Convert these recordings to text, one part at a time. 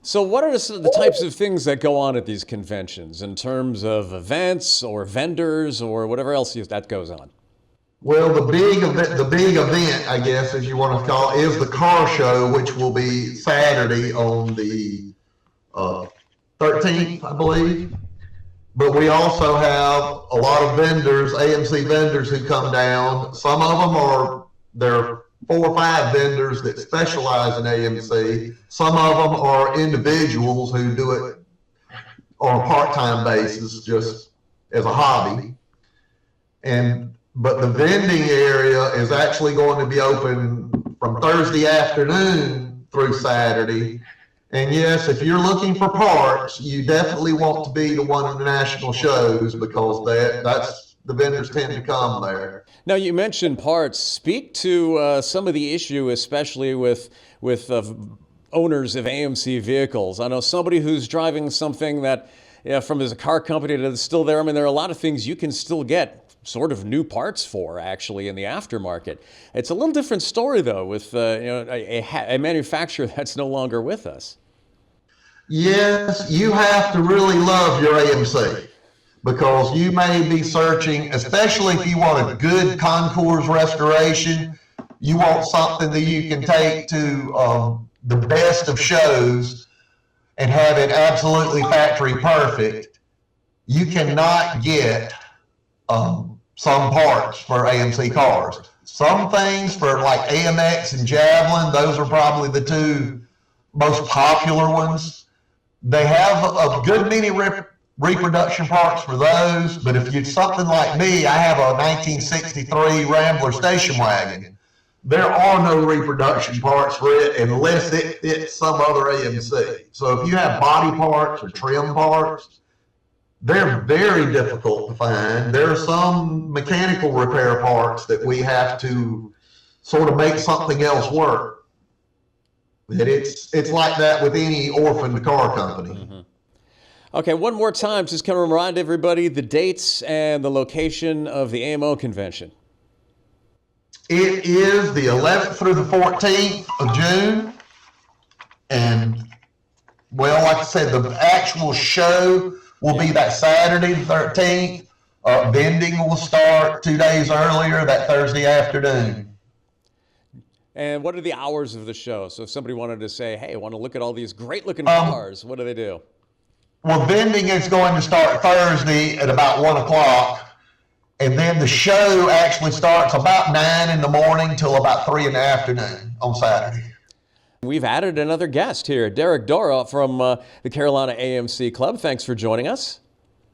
So what are the types of things that go on at these conventions in terms of events or vendors or whatever else that goes on? Well, the big event, I guess, as you want to call it, is the car show, which will be Saturday on the 13th, I believe. But we also have a lot of vendors, AMC vendors, who come down. Some of them there are 4 or 5 vendors that specialize in AMC. Some of them are individuals who do it on a part-time basis, just as a hobby. But the vending area is actually going to be open from Thursday afternoon through Saturday. And yes, if you're looking for parts, you definitely want to be to one of the national shows, because that's the vendors tend to come there. Now, you mentioned parts. Speak to some of the issue, especially with owners of AMC vehicles. I know somebody who's driving something that, from as a car company that's still there. I mean, there are a lot of things you can still get sort of new parts for, actually, in the aftermarket. It's a little different story, though, with a manufacturer that's no longer with us. Yes, you have to really love your AMC, because you may be searching, especially if you want a good concours restoration, you want something that you can take to the best of shows and have it absolutely factory perfect. You cannot get some parts for AMC cars. Some things for like AMX and Javelin, those are probably the 2 most popular ones. They have a good many reproduction parts for those, but if you're something like me, I have a 1963 Rambler station wagon. There are no reproduction parts for it unless it fits some other AMC. So if you have body parts or trim parts, they're very difficult to find. There are some mechanical repair parts that we have to sort of make something else work. But it's like that with any orphaned car company. Mm-hmm. Okay, one more time, just kind of remind everybody the dates and the location of the AMO Convention. It is the 11th through the 14th of June. And, well, like I said, the actual show will be that Saturday, the 13th. Vending will start 2 days earlier, that Thursday afternoon. And what are the hours of the show? So if somebody wanted to say, hey, I want to look at all these great-looking cars, what do they do? Well, vending is going to start Thursday at about 1 o'clock. And then the show actually starts about 9 in the morning till about 3 in the afternoon on Saturday. We've added another guest here, Dorroh from the Carolina AMC Club. Thanks for joining us.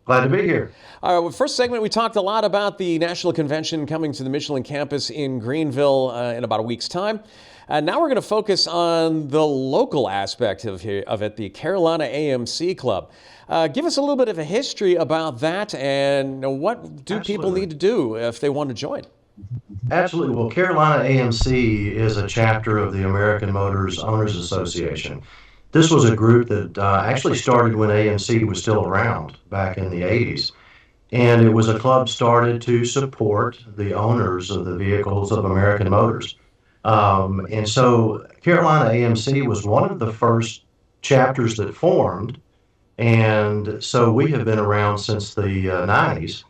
Glad to be here. All right, well, first segment, we talked a lot about the National Convention coming to the Michelin campus in Greenville in about a week's time. Now we're going to focus on the local aspect of it, the Carolina AMC Club. Give us a little bit of a history about that, and what do people need to do if they want to join? Absolutely. Well, Carolina AMC is a chapter of the American Motors Owners Association. This was a group that actually started when AMC was still around back in the 80s. And it was a club started to support the owners of the vehicles of American Motors. And so Carolina AMC was one of the first chapters that formed. And so we have been around since the 90s.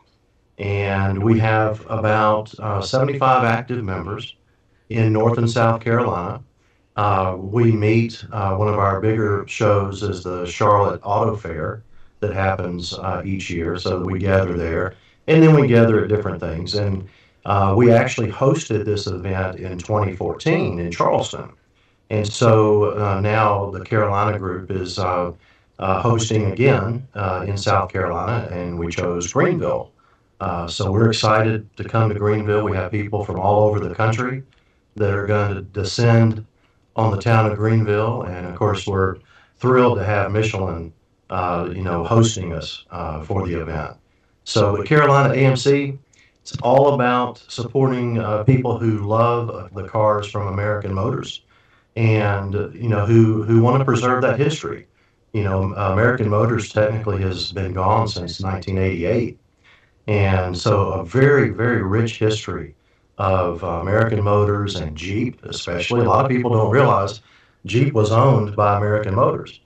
And we have about 75 active members in North and South Carolina. We meet, one of our bigger shows is the Charlotte Auto Fair that happens each year. So we gather there, and then we gather at different things. And we actually hosted this event in 2014 in Charleston. And so now the Carolina group is hosting again in South Carolina, and we chose Greenville. So we're excited to come to Greenville. We have people from all over the country that are going to descend on the town of Greenville, and of course we're thrilled to have Michelin, hosting us for the event. So the Carolina AMC, it's all about supporting people who love the cars from American Motors, and who want to preserve that history. American Motors technically has been gone since 1988. And so a very, very rich history of American Motors and Jeep, especially. A lot of people don't realize Jeep was owned by American Motors.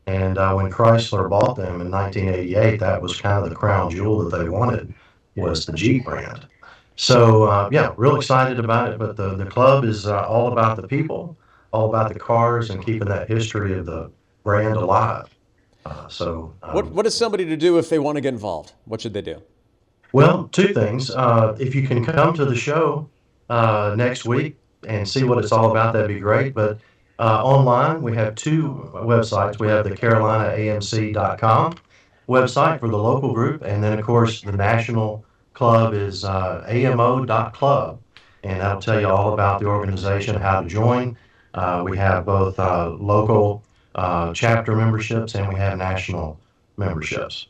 And when Chrysler bought them in 1988, that was kind of the crown jewel that they wanted, was the Jeep brand. So yeah, real excited about it. But the club is all about the people, all about the cars, and keeping that history of the brand alive. What is somebody to do if they want to get involved? What should they do? Well, two things. If you can come to the show next week and see what it's all about, that'd be great. But online, we have two websites. We have the CarolinaAMC.com website for the local group, and then, of course, the national club is AMO.club, and that'll tell you all about the organization, how to join. We have both local chapter memberships and we have national memberships.